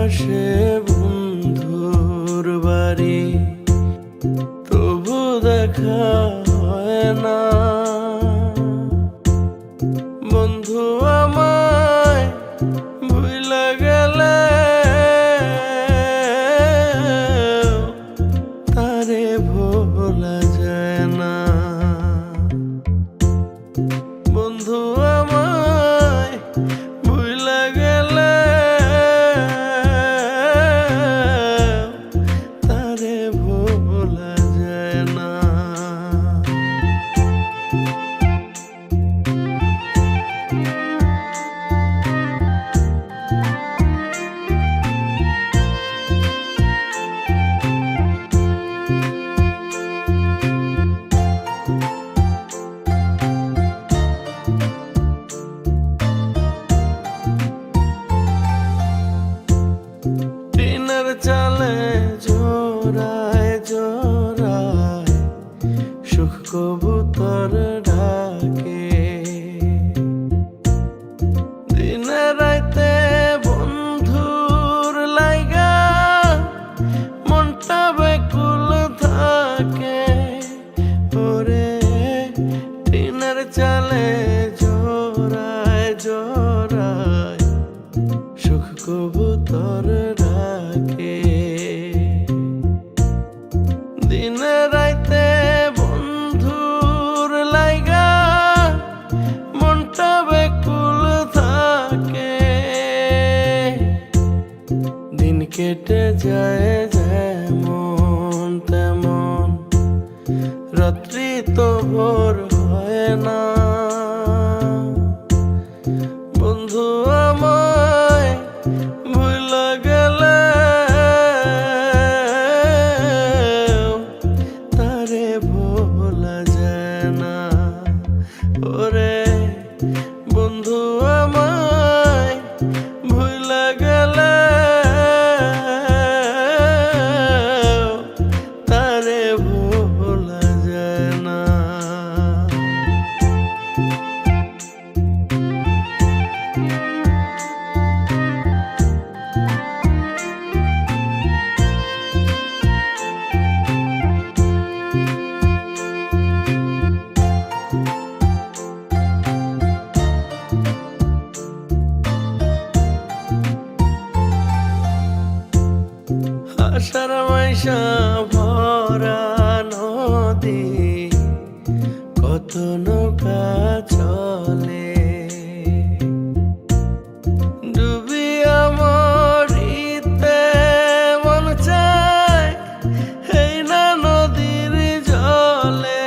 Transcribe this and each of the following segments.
পাশে বন্ধুর বাড়ি, তবু দেখা হয় না। বন্ধু আমায় ভুইলা গেলে তারে ভোলা যায় না। বন্ধু আমায় ভুইলা গেলে তারে ভোলা যায় না। টিনের চালে জোড়ায় জোড়ায় সুখ কবুতর ডাকে। দিনে রাইতে বন্ধুর লাইগা মনটা বেকুল থাকে। ওরে টিনের চালে জোড়ায় জোড়ায় সুখ কবুতর ডাকে। দিনে রাইতে বন্ধুর লাইগা মনটা বেকুল থাকে। দিন কেটে যায় যেমন তেমন, রাত্রি তো ভোর হয় না। বন্ধু আমায় ভুইলা গেলে তারে ভোলা যায় না। ওরে বন্ধু আমায় ভুইলা গেলে তারে ভোলা যায় না। আষাঢ় মাইশা ভরা নদী, কত নৌকা চলে। ডুবিয়া মরিতে মন চায় এই না নদীর জলে।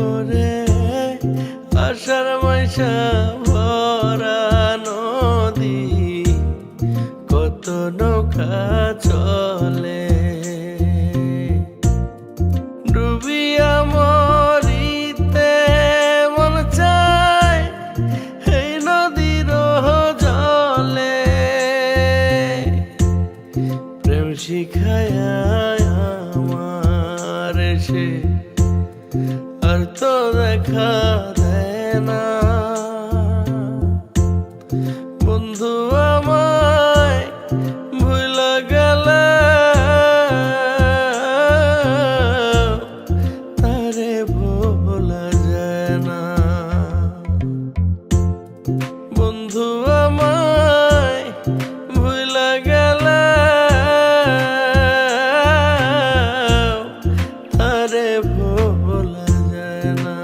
ওরে আষাঢ় মাইশা ভরা নদী, কত নৌকা চলে। ডুবিয়া মরিতে মন চায় এই নদীর জলে। প্রেম শিখায় আমার সে আর তো দেখা দেয় না। বন্ধু আমায় ভুইলা গেলে তারে ভোলা যায় না। বন্ধু আমায় ভুইলা গেলে তারে ভোলা যায় না।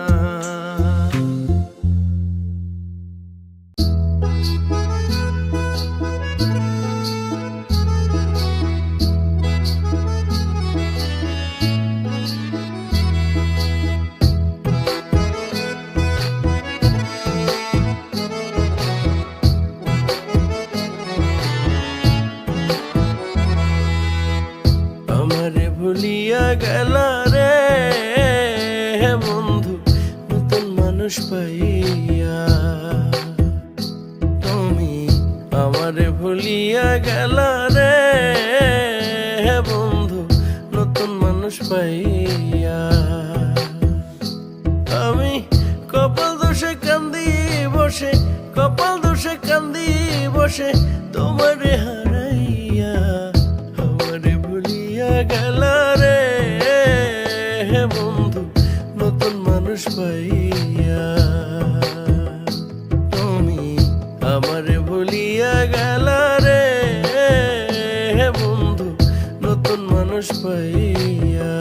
আমারে ভুলিয়া গেলা রে বন্ধু নতুন মানুষ পাইয়া। তুমি আমারে ভুলিয়া গেলা রে বন্ধু নতুন মানুষ পাইয়া। আমি কপাল দোষে কান্দি বসে, কপাল দোষে কান্দি বসে তোমারে হারাই হে বন্ধু নতুন মানুষ পাইয়া। তুমি আমারে ভুলিয়া গেলা রে হে বন্ধু নতুন মানুষ পাইয়া।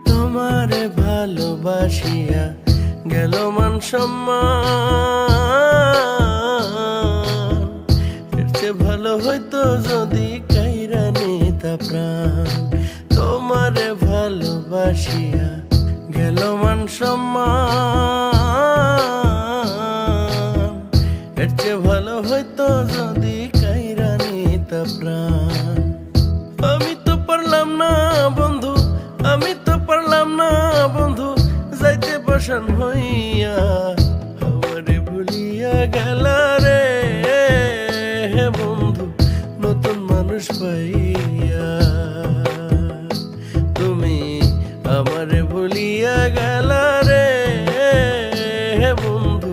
তোমারে ভালোবাসিয়া গেল মান সম্মান, এর চেয়ে ভালো হইতো যদি কাইরা নিতা প্রাণ। তোমারে ভালোবাসিয়া গেল মান সম্মান, এর চেয়ে ভালো হইতো যদি কাইরা নিতা প্রাণ। আমি তো পারলাম না বন্ধু, আমি তো পারলাম না বন্ধু যাইতে পাশান হইয়া। আমারে ভুলিয়া গেলা রে হে বন্ধু নতুন মানুষ পাইয়া। তুমি আমারে ভুলিয়া গেলা রে হে বন্ধু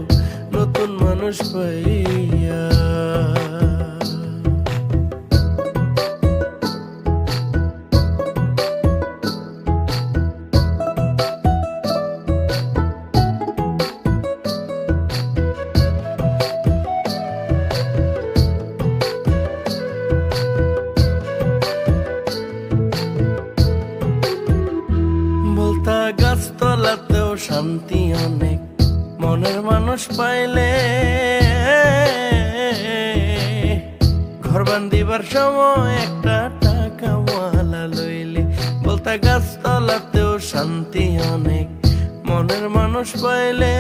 নতুন মানুষ পাইয়া। বলতা গাছতলাতেও শান্তি অনেক, মনের মানুষ পাইলে ঘর বান্ধিবার সময় একটা টাকাওয়ালা লইলে। বলতা গাছতলাতেও শান্তি অনেক, মনের মানুষ পাইলে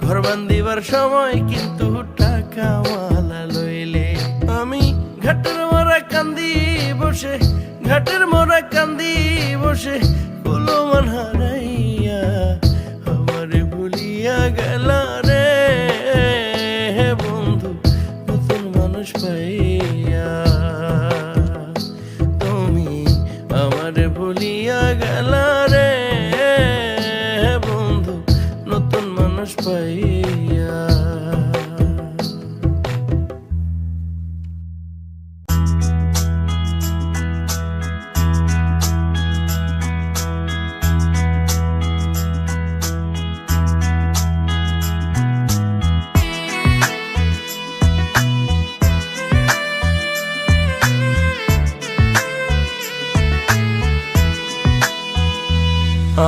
ঘর বান্ধিবার সময় কিন্তু টাকাওয়ালা লইলে। আমি ঘাটের মোরা কান্দি বসে, ঘাটের মোরা কান্দি বসে কুলো মান হারাইয়া। আমারে ভুলিয়া গেলা রে হে বন্ধু নতুন মানুষ পাইয়া। তুমি আমারে ভুলিয়া গেলা রে হে বন্ধু নতুন মানুষ পাইয়া।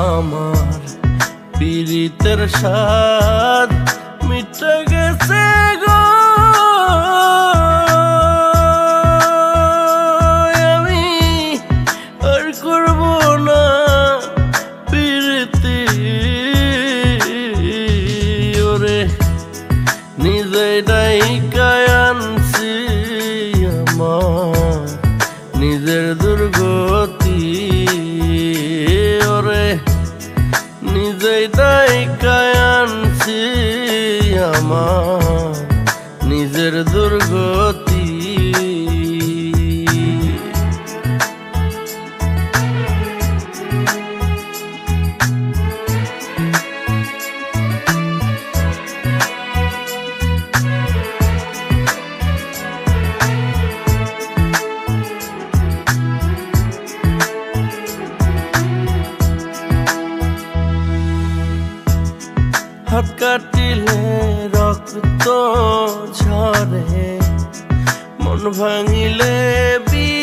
আমার পীড়িতের স্বাদ মিটে গেছে গো, আমি আর করব না পীড়িতি। ওরে নিজে ডাইকায় আনছি আমার নিজের দুর্গতি। ওরে নিজেই ডাইকায় আনছি আমার নিজের দুর্গতি। হাত কাটিলে রক্ত ঝরে, মন ভাঙিলে বিষ।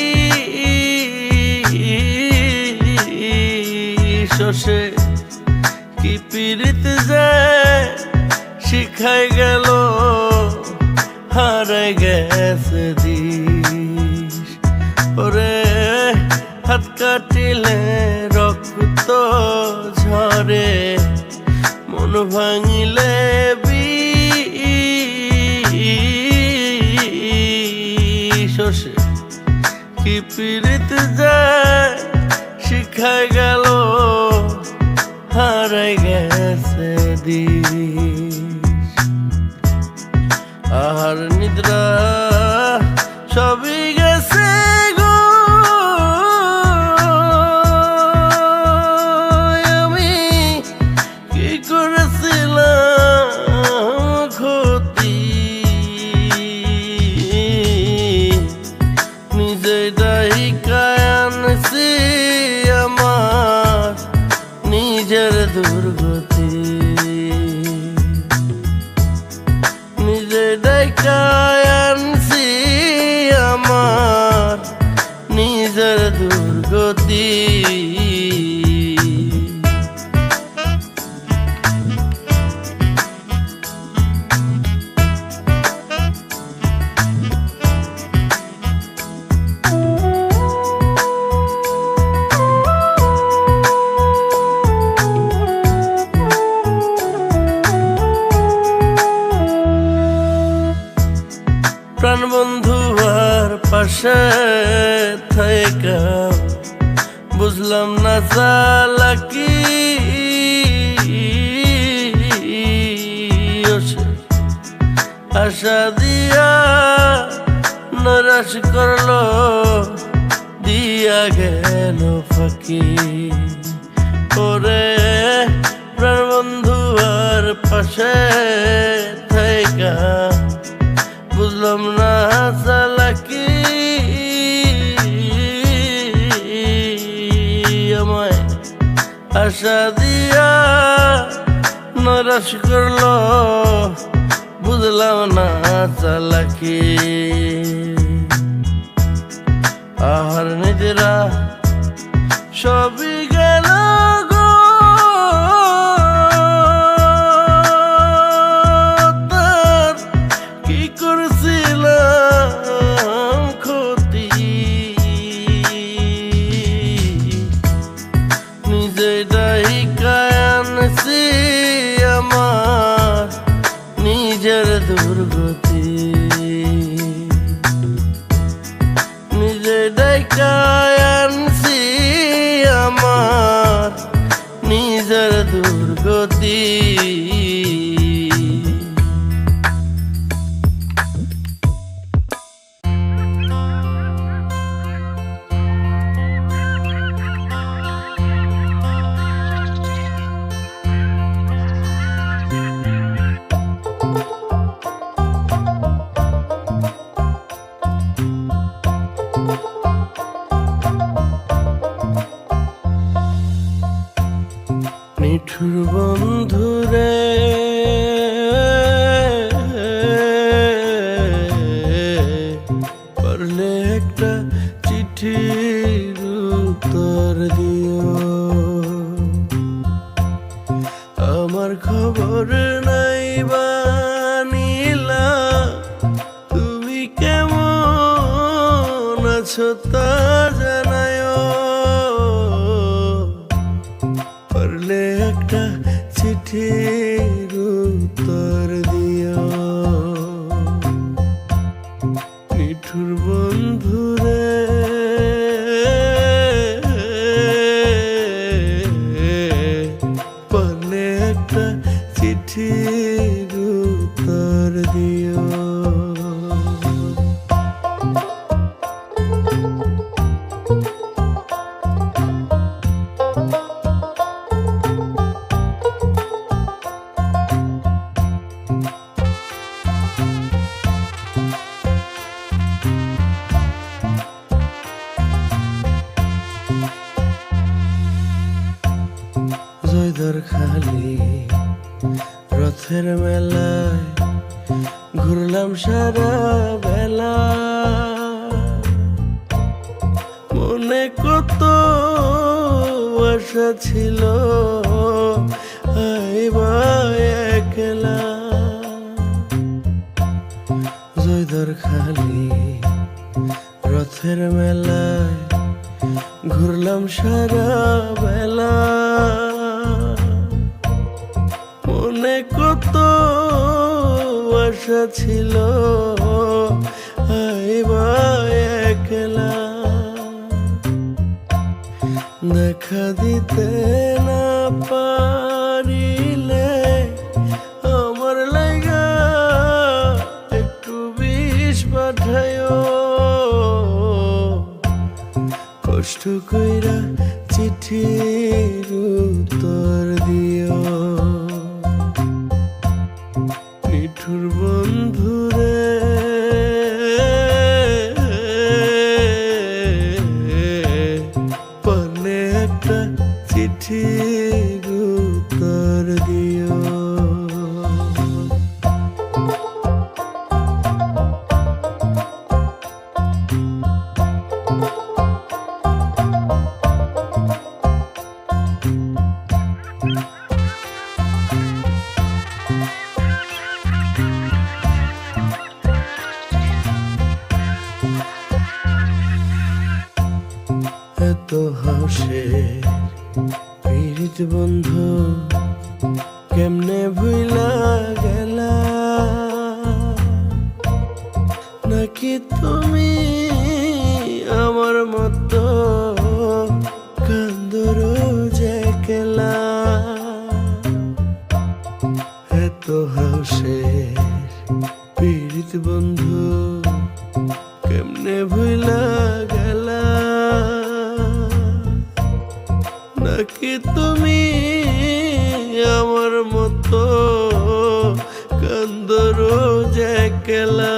কি পীড়িত যায় শিখাই গেল হারাই গেছে দিশ। ওরে হাত কাটিলে রক্ত ঝরে, মন ভাঙিলে বিষ। কি পীড়িত যায় শিখাই গেল হারাই গেছে দিশ। ডাইকায় আনছি আমার নিজের দুর্গতি। প্রাণ বন্ধু আর পাশে থাইকা বুঝলাম না চালাকি, আশা দিয়া নরাশ করলো দিয়া গেল ফাঁকি। ওরে প্রাণ বন্ধু আর পাশে থাইকা বুঝলাম না চালাকি, আমায় আশা দিয়া নরাশ করলো বুঝলাম না চালাকি। আহার নিজেরা সবই গেল গো, তার কি করছিলাম ক্ষতি, নিজে ডাইকায় আনছি আমার নিজের দুর্গতি। নিজে ডাইকায় আনছি আমার নিজের দুর্গতি। নিঠুর বন্ধুরে পারলে একটা চিঠির উত্তর দিও, আমার খবর নাই বা নিলা তুমি কেমন আছো তা জানায়ো। পারলে একটা চিঠির উত্তর দিও, নিঠুর বন্ধুরে পারলে একটা চিঠির উত্তর দিও। জয়দার খালি রথের মেলায় ঘুরলাম সারা বেলা, মনে কত আশা ছিল আইবা একলা। জয়দার খালি রথের মেলায় ঘুরলাম সারা বেলা, মনে কত আশা ছিল আইবা একলা। দেখা দিতে না পারিলে আমার লাগা একটু বিষ পাঠায়ো, কষ্ট কইরা চিঠির উত্তর দিও, নিঠুর বন্ধুরে পারলে একটা চিঠির উত্তর দিও। হাসের পীড়িত বন্ধু কেমনে ভুইলা গেলা, নাকি তুমি আমার মতো কান্দর যে কেলা। এত হাসের পীড়িত বন্ধু কেমনে ভুইলা গেলা, নাকি তুমি আমার মতো কান্দর যে কেলা,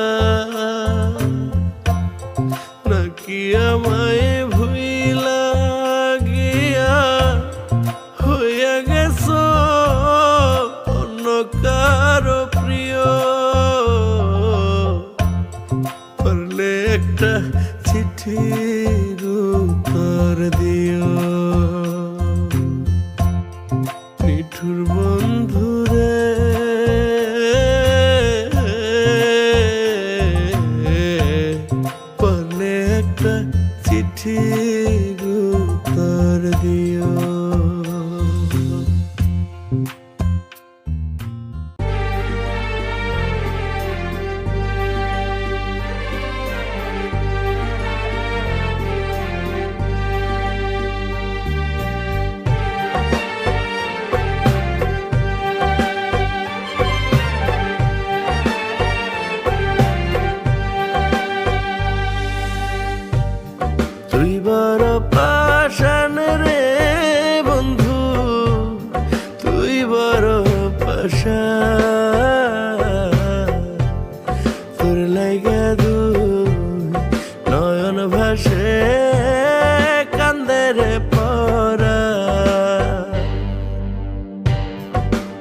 নাকি আমায় ভুইলা গিয়া হইয়া গেছো অন্য কারো প্রিয়। পারলে একটা চিঠির উত্তর দিও, নিঠুর বন্ধুরে পারলে একটা চিঠির উত্তর দিও। তুই বড় পাষাণ রে বন্ধু, তুই বড় পাষাণ, তোর লাইগা দুই নয়ন ভাসে কান্দে রে পরা।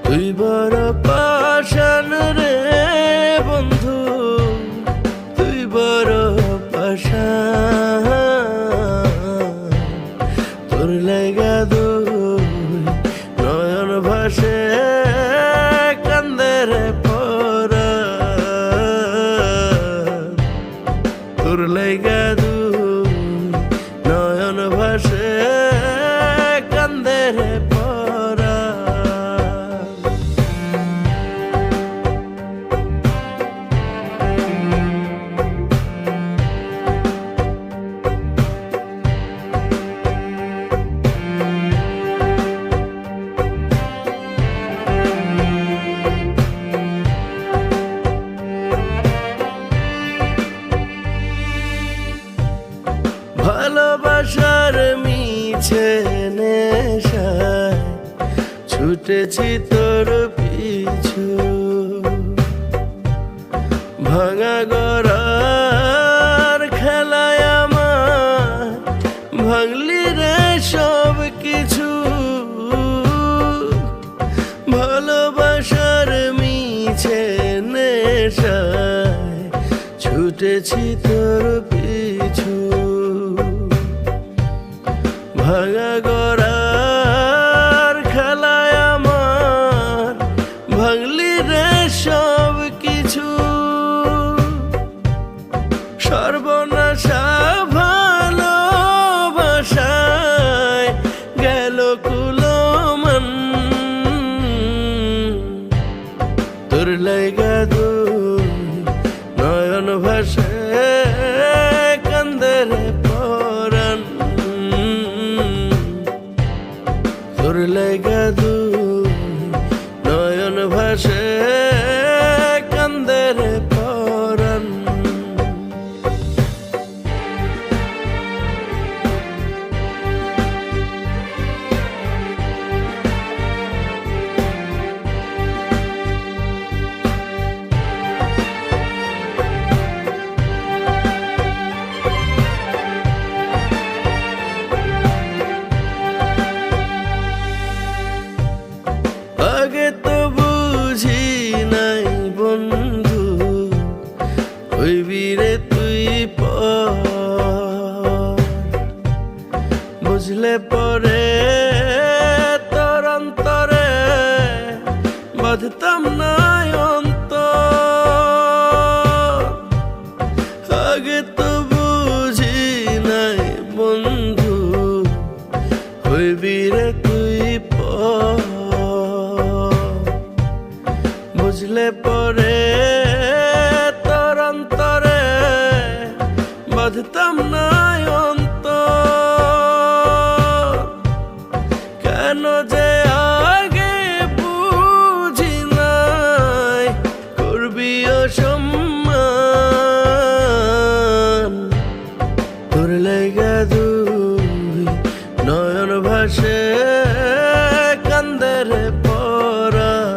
তুই বড় পাষাণ রে বন্ধু, তুই বড় পাষাণ, তোর লাইগা দুই নয়ন ভাসে কান্দে রে পরা। তোর লাইগা দুই নয়ন ভাসে কান্দে রে পরা। ভালোবাসার মিছে নেশায় ছুটেছি তোর পিছু, ভাঙা গড়ার খেলায় আমার ভাঙলি রে সব কিছু। ভালোবাসার মিছে নেশায় ছুটেছি তোর পিছু, ভাঙা গড়ার খেলায় আমার ভাঙলি রে সব কিছু। সর্বনাশা ভালোবাসায় গেল কুলমান, তোর লাইগা দুই নয়ন ভাসে কান্দে রে পরাণ। তোর লাইগা দুই নয়ন ভাসে কান্দে রে পরাণ। আগে তো বুঝি নাই বন্ধু, হইবি রে তুই বুঝলে পরে তোর অন্তরে বাঁধতাম না অন্তর। আগে তো বুঝি নাই বন্ধু, বাঁধতাম না অন্তর, কেন যে আগে বুঝি নাই করবি অসম্মান। তোর লাইগা দুই নয়ন ভাসে কান্দের পরাণ,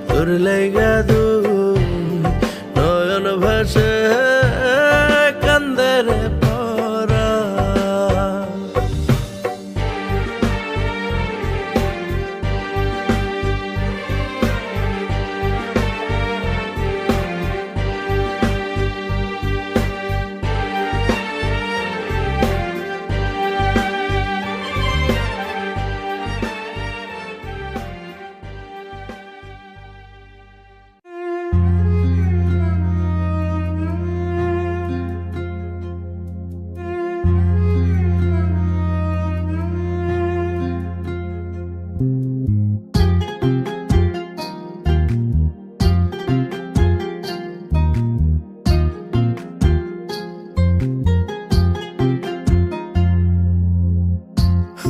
তোর লাইগা দুই নয়ন ভাসে কান্দের পরাণ।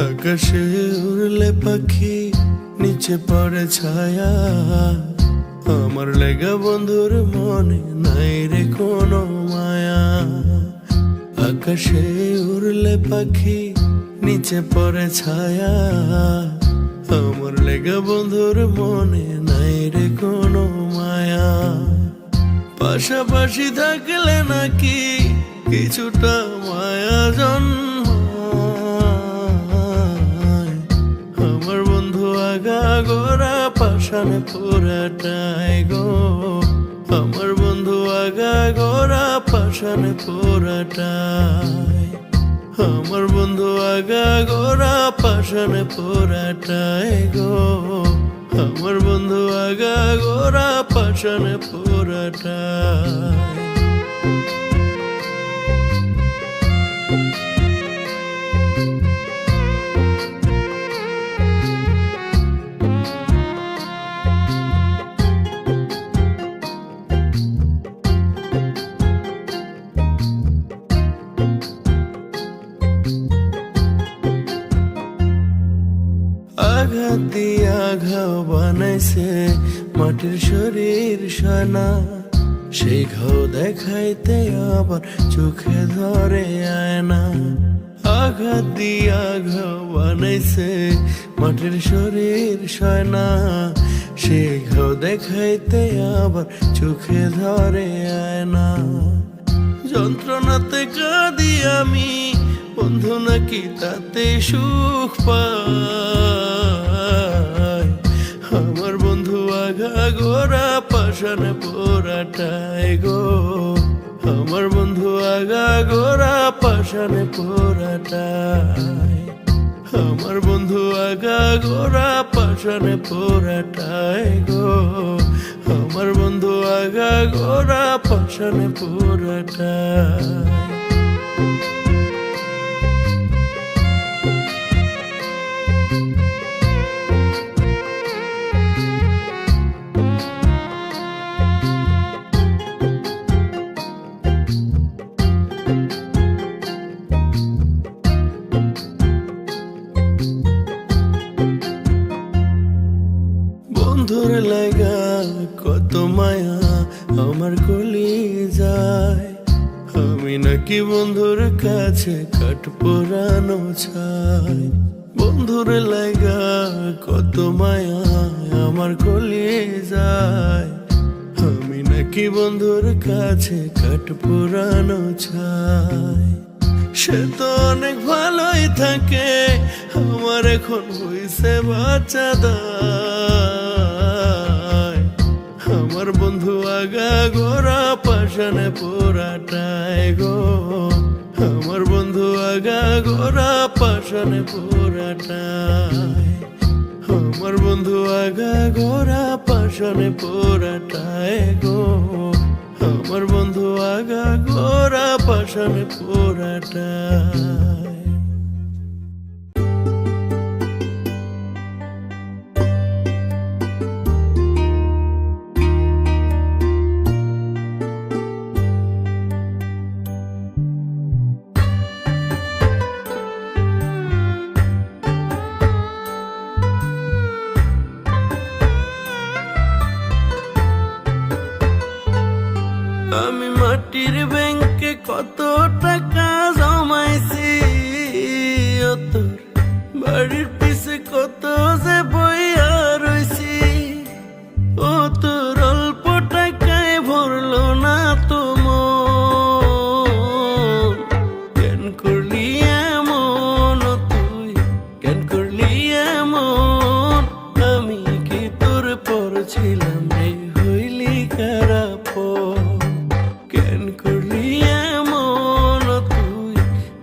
আকাশে উড়লে পাখি নিচে পড়ে ছায়া, আমার লেগা বন্ধুর মনে নাই রে কোনো মায়া। আকাশে উড়লে পাখি নিচে পড়ে ছায়া, আমার লেগা বন্ধুর মনে নাই রে কোনো মায়া। পাশাপাশি থাকলে নাকি কিছুটা মায়া জন্মায়, আমার বন্ধু আগা গোরা পাশানে পুরাটাই গো, আমার বন্ধু আগা গোরা পাশানে পুরাটাই, আমার বন্ধু আগা গোরা পাশানে পুরাটাই গো, আমার বন্ধু আগা গোরা পাশানে পুরাটাই। আঘাত দিয়া ঘাও বানাইছে মাটির শরীর সানা, সেই ঘাও দেখাইতে আবার চোখে ধরে আয়না। আঘাত দিয়া ঘাও বানাইছে মাটির শরীর সানা, সেই ঘাও দেখাইতে আবার চোখে ধরে আয়না। যন্ত্রণাতে কাঁদি আমি বন্ধু নাকি তাতে সুখ পায়, আমার বন্ধু আগা গোরা পাশানে পোড়াটাই গো, আমার বন্ধু আগা গোরা পাশানে পোড়াটাই, আমার বন্ধু আগা গোরা পাশানে পোড়াটাই গো, আমার বন্ধু আগা গোরা পাশানে পোড়াটাই। বন্ধুর লাগা কত মায়া আমার কলি যায়, আমি নাকি বন্ধুর কাছে কাঠ পোড়ানো ছাই। বন্ধুর লাগা কত মায়া আমার কলি যায়, আমি নাকি বন্ধুর কাছে কাঠ পোড়ানো ছাই। সে তো অনেক ভালোই থাকে, আমার এখন হইছে বাচ্চা দায়, আমার বন্ধু আগা গোরা পাশানে পোড়াটাই গো, আমার বন্ধু আগা গোরা পাশানে পোড়াটাই, আমার বন্ধু আগা গোরা পাশানে পোড়াটাই গো, আমার বন্ধু আগা গোরা পাশানে পোড়াটাই। আমি মাটির ব্যাংকে কত টাকা জমাইছি, ও তোর বাড়ির পিছে কত যে বইয়া রইছি। ও তোর অল্প টাকায় ভরলো না তো মন, কেন করলি এমন তুই, কেন করলি এমন? আমি কি তোর পর ছিলাম রে, হইলি খারাপ? কেন করলি এমন তুই,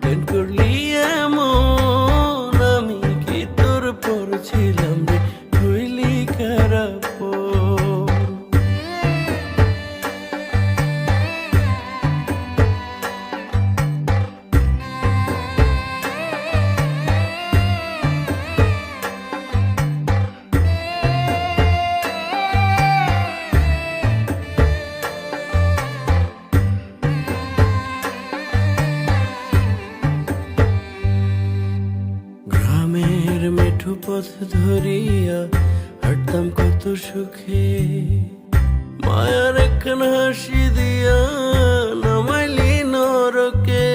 কেন করলি এমন? আমি কি তোর পর ছিলাম রে, হইলি খারাপ? গ্রামের মেঠো পথ ধরিয়া হাঁটতাম কত সুখে, মায়ার একখান হাসি দিয়া নামাইলি নরকে।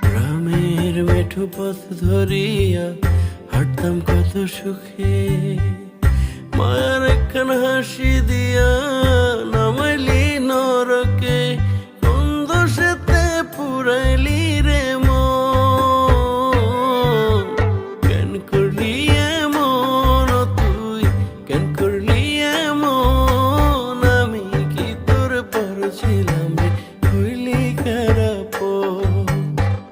গ্রামের মেঠো পথ ধরিয়া হাঁটতাম কত সুখে, মায়ার একখান হাসি দিয়া নামাইলি নরকে। কোন দোষেতে পুরাইলি রে মন, কেন করলি এমন তুই, কেন করলি এমন? আমি কি তোর পর ছিলাম রে, হইলি খারাপ?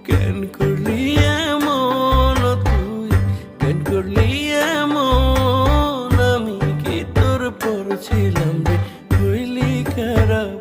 কেন করলি এমন তুই, কেন করলি এমন? আমি কি তোর পর ছিলাম রে, হইলি খারাপ?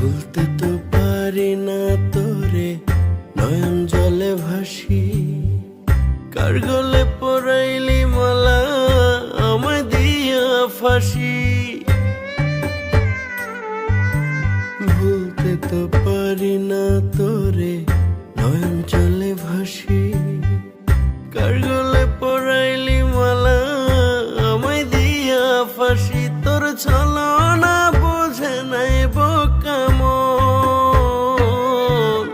ভুলতে তো পারি না তোরে, নয়ন জলে ভাসি, কার গলে পরাইলি মালা আমায় দিয়া ফাঁসি। ভুলতে তো পারি না তোরে, নয়ন জলে ভাসি, কার গলে পরাইলি মালা আমায় দিয়া ফাঁসি। তোর ছলনা বোঝে নাই বোকা মন,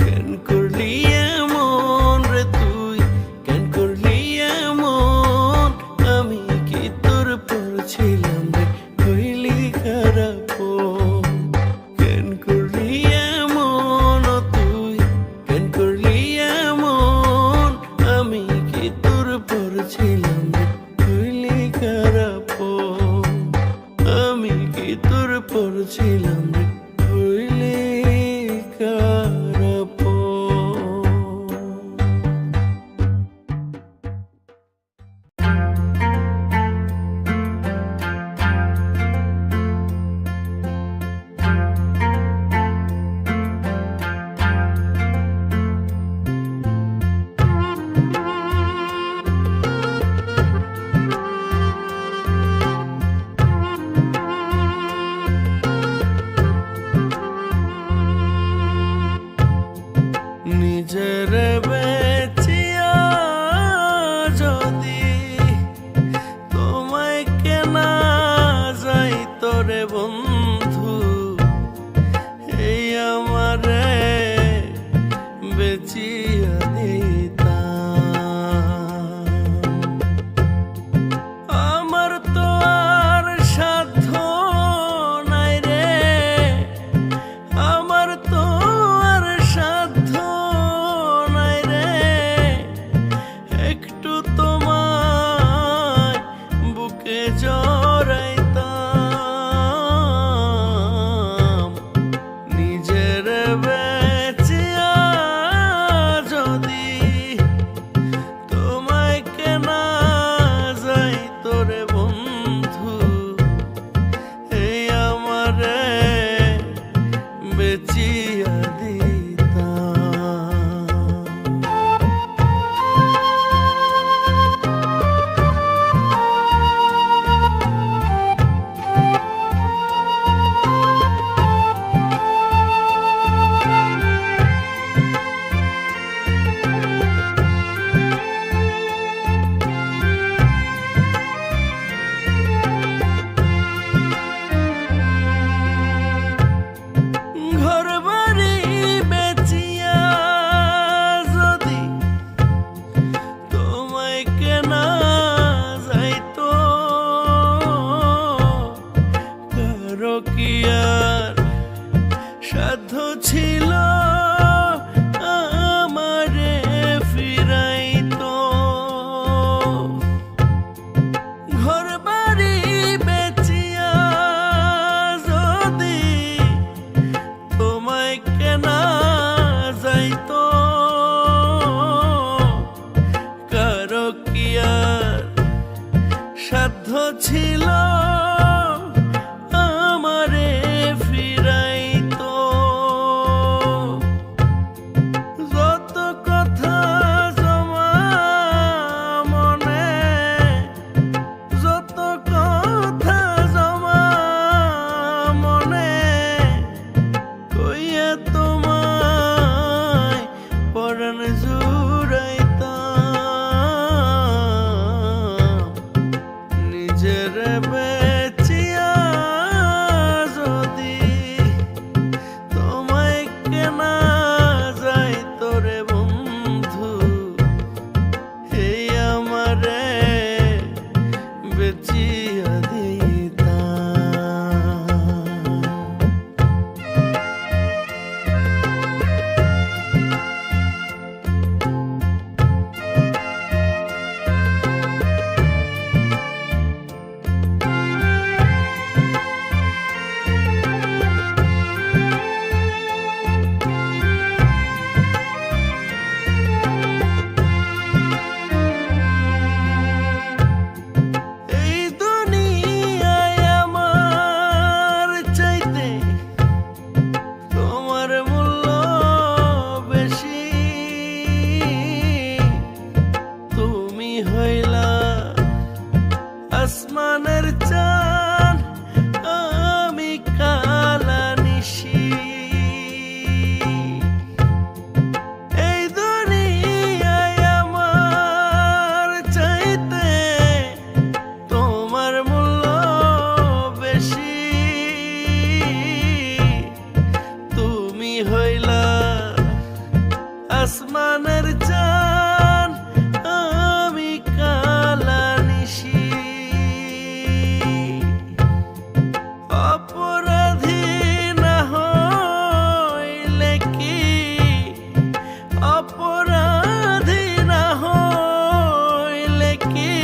কেন করলি এমন রে তুই, কেন করলি এমন? আমি কি তোর পর ছিলাম রে, হইলি খারাপ? কেন করলি এমন তুই, কেন করলি এমন? আমি কি তোর পর ছিলাম রে, হইলি খারাপ? আমি কি তোর পর ছিলাম রে, হইলি খারাপ? নিজের বেচিয়া যদি তোমায় কেনা যাই তোরে বন্ধু, এই আমারে বেচিয়া দিতাম। আমার তো আর সাধ্য নাই রে, আমার তো আর সাধ্য নাই রে, একটু তোমায় বুকে জড়াইতাম। নিজের বেচিয়া যদি তোমায় কেনা যাই তোরে বন্ধু, এই আমারে বেচিয়া দিতাম। আর সাধ্য ছিল আমারে ফিরাইতো? ঘর বাড়ি বেচিয়া যদি তোমায় কেনা যাইতো, কারো কি আর সাধ্য ছিল আমারে ফিরাইতো? যত কথা জমা মনে, যত কথা জমা মনে, কইয়া তোমায় পরাণ জুড়াইতাম। নিজের বেচিয়া যদি তোমায় কেনা যাইতো রে বন্ধু, এই আমারে বেচিয়া দিতাম। এই দুনিয়ায় আমার চাইতে তোমার মূল্য বেশি। তুমি হইলা আসমানের চাঁদ, আমি কালা নিশি। এই দুনিয়ায় আমার চাইতে তোমার মূল্য বেশি। তুমি হইলা আসমানের চাঁদ, আমি কালা নিশি। অপরাধী না হইলে কি, অপরাধী না হইলে কি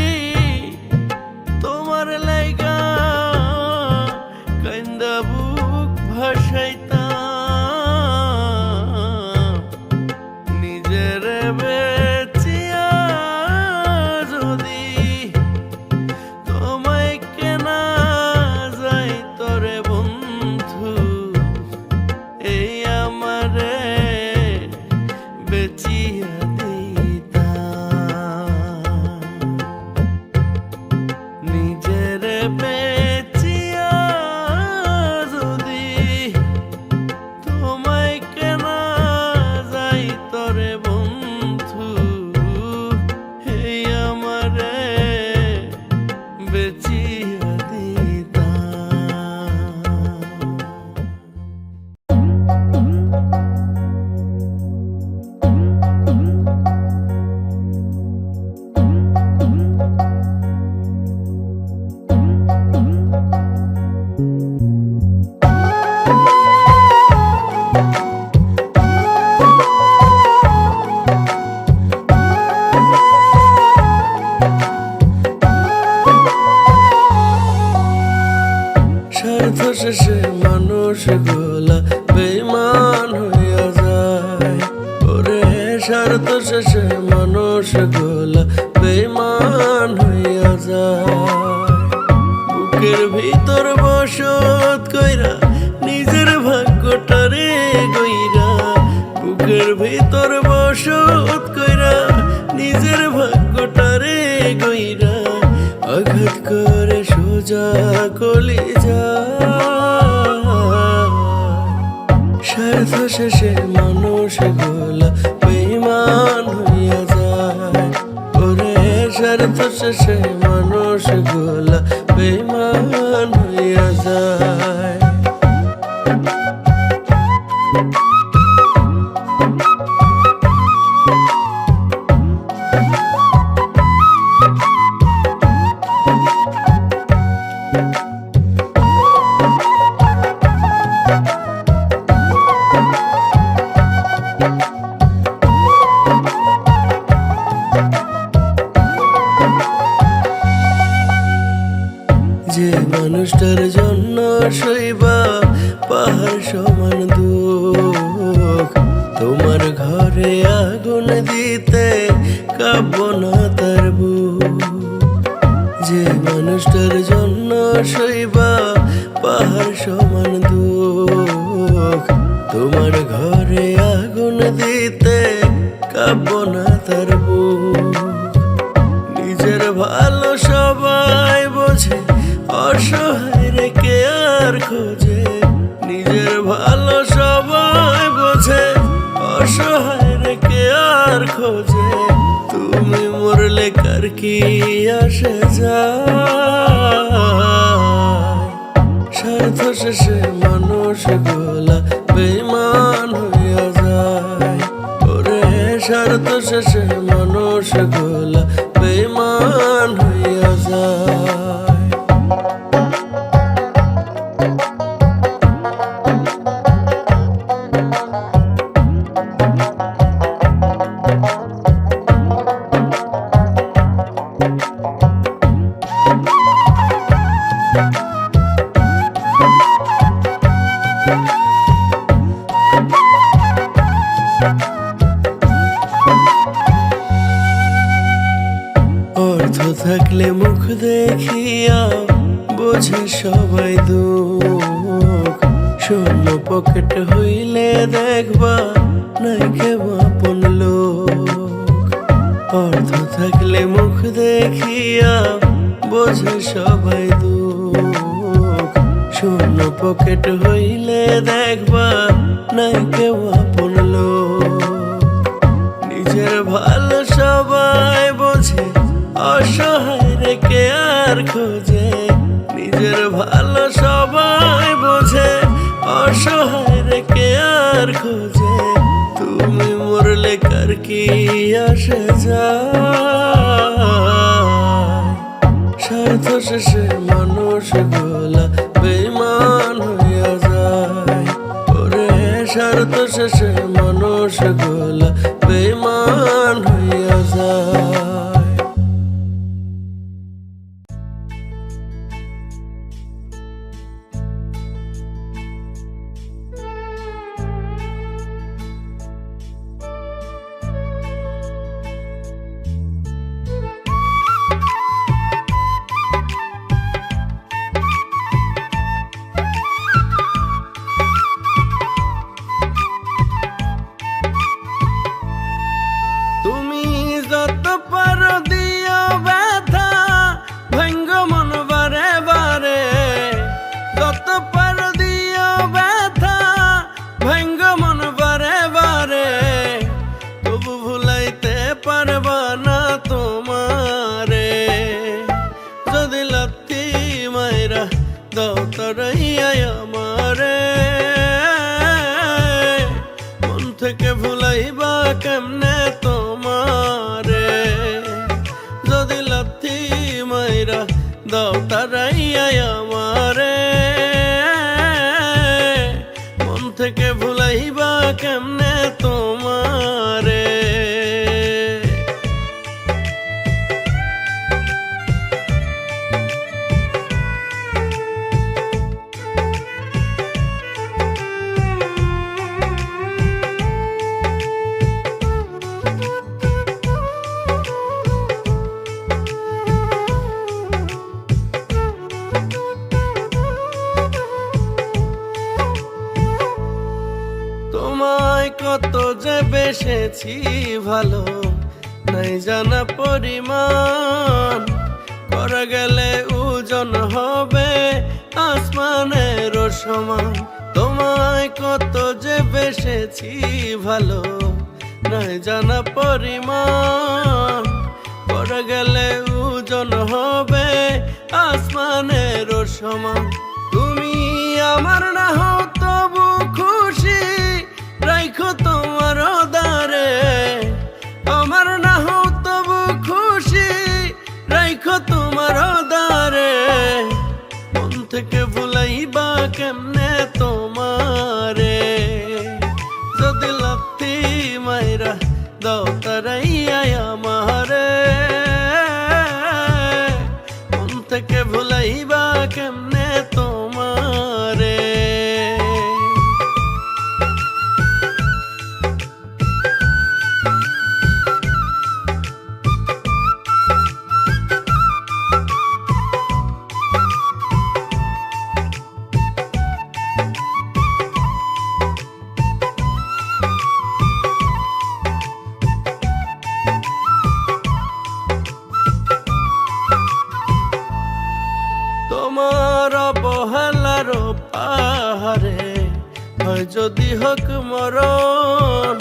তোমার লাইগা কান্দা বুক ভাসাইতাম। নিজের বেচিয়া যদি তোমায় কেনা যাইতো রে বন্ধু, এই আমারে বেচিয়া দিতাম। নিজের বেচিয়া যদি তোমায় কেনা যাইতো রে বন্ধু, এই আমারে বেচিয়া স্বার্থ শেষে মানুষ গোলা বেঈমান হইয়া যায়। ওরে স্বার্থ শেষে মানুষ গোলা বেঈমান হইয়া যায়। বুকের ভিতর বসত কইরা নিজের ভাগ্যটারে গইরা, বুকের ভিতর বসত কইরা নিজের ভাগ্যটারে গইরা, আঘাত করে সোজা কলিজা। স্বার্থ শেষে মানুষ গোলা বেঈমান হইয়া যায়। ওরে স্বার্থ শেষে মানুষ গোলা বেঈমান হইয়া যায়। মানুষটার জন্য সইবা পাহাড় সমান দুঃখ। তোমার ঘরে আগুন দিতে কাঁপব না তার বুক। যে মানুষটার জন্য সইবা পাহাড় সমান দুঃখ, তোমার ঘরে আগুন দিতে কাঁপব না তার বুক। নিজের ভালো সবাই বোঝে, অসহায় রেখে আর খোঁজে। নিজের ভালো সবাই বোঝে, অসহায় রেখে আর খোঁজে। তুমি মরলে কার কি আসে যায়? স্বার্থ শেষে মানুষ গোলা বেঈমান হইয়া যায়। ওরে স্বার্থ শেষে মানুষ গোলা বেঈমান হইয়া যায়। অর্থ থাকলে মুখ দেখিয়া বোঝে সবাই দুঃখ। শূন্য পকেট হইলে দেখবা নাই কেউ আপন লোক। অর্থ থাকলে মুখ দেখিয়া বোঝে সবাই দুঃখ। শূন্য পকেট হইলে দেখবা নাই কেউ আপন লোক। নিজের ভালো সবাই বোঝে, অসহায় রেখে আর খোঁজে। নিজের ভালো সবাই বোঝে, অসহায় রেখে আর খোঁজে। তুমি মরলে কার কি আসে যায়? স্বার্থ শেষে মানুষ গোলা বেঈমান হইয়া যায়। ওরে স্বার্থ শেষে মানুষ গোলা বেঈমান হইয়া যায়। তুমি যত পারো দিও ব্যথা, ভাঙ্গ মন বারে বারে। যত পারো দিও ব্যথা, ভাঙ্গ মন বারে বারে। তবু ভুলাইতে পারবা না তোমারে। যদি লাথি মাইরা দাও তারাইয়া আমারে, মন থেকে ভুলাইবা কেমনে তোমারে? যদি লাথি মাইরা দাও তারাইয়া আমারে, মন থেকে ভুলাইবা কেমনে তোমারে? তোমায় কত যে বেসেছি ভালো, নাই জানা পরিমাণ। করা গেলে ওজন হবে আসমানের সমান। তোমায় কত যে বেসেছি ভালো, নাই জানা পরিমাণ। করা গেলে ওজন হবে আসমানের সমান। তুমি আমার না হও তবু খুশি রাখো তোমার দারে। আমার না হও তবু খুশি রাখো তোমার দারে। মন থেকে ভুলাইবা কেমনে তোমারে? যদি লাথি মাইরা দাও তারাইয়া আমারে, মন থেকে ভুলাইবা কেমনে হয় যদি হোক মরণ,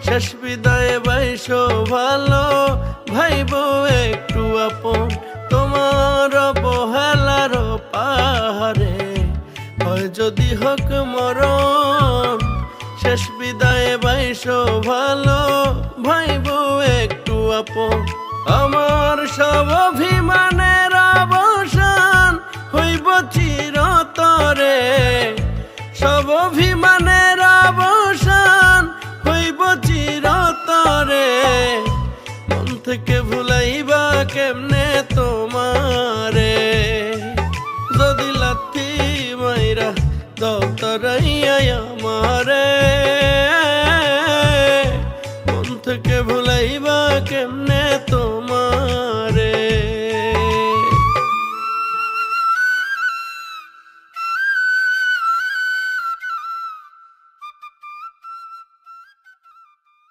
শেষ বিদায় বাইসো ভালো, ভাইব একটু আপন তোমার অবহেলার পাহাড়ে। হয় যদি হোক মরণ, শেষ বিদায় বাইসো ভালো, ভাইব একটু আপন। আমার সব অভিমানের অবসান হইব চিরতরে, সব অভিমানের অবসান হইব চিরতরে। মন থেকে ভুলাইবা কেমনে তোমারে, যদি লাথি মাইরা দাও তারাইয়া আমারে। মন থেকে ভুলাইবা কেমনে